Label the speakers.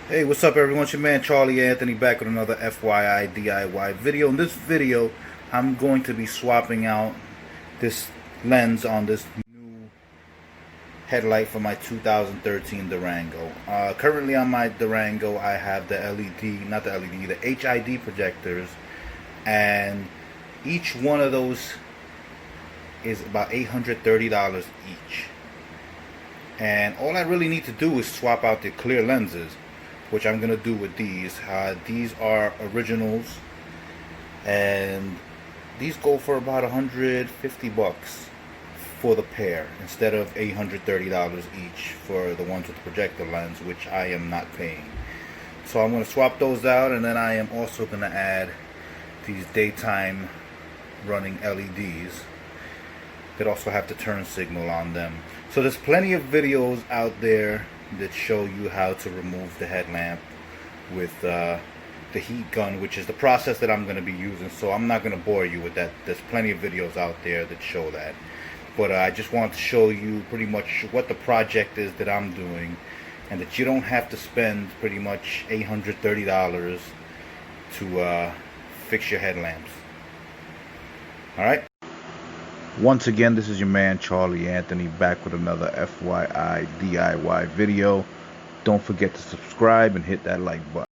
Speaker 1: Hey, what's up everyone? It's your man Charlie Anthony back with another FYI DIY video. In this video, I'm going to be swapping out this lens on this new headlight for my 2013 Durango. Currently on my Durango, I have the the HID projectors, and each one of those is about $830 each. And all I really need to do is swap out the clear lenses, which I'm gonna do with these. These are originals, and these go for about 150 bucks for the pair instead of $830 each for the ones with the projector lens, which I am not paying. So I'm gonna swap those out, and then I am also gonna add these daytime running LEDs that also have the turn signal on them. So there's plenty of videos out there that show you how to remove the headlamp with the heat gun, which is the process that I'm going to be using, so I'm not going to bore you with that. There's plenty of videos out there that show that, but I just want to show you pretty much what the project is that I'm doing, and that you don't have to spend pretty much $830 to fix your headlamps. Alright? Once again, this is your man Charlie Anthony back with another FYI DIY video. Don't forget to subscribe and hit that like button.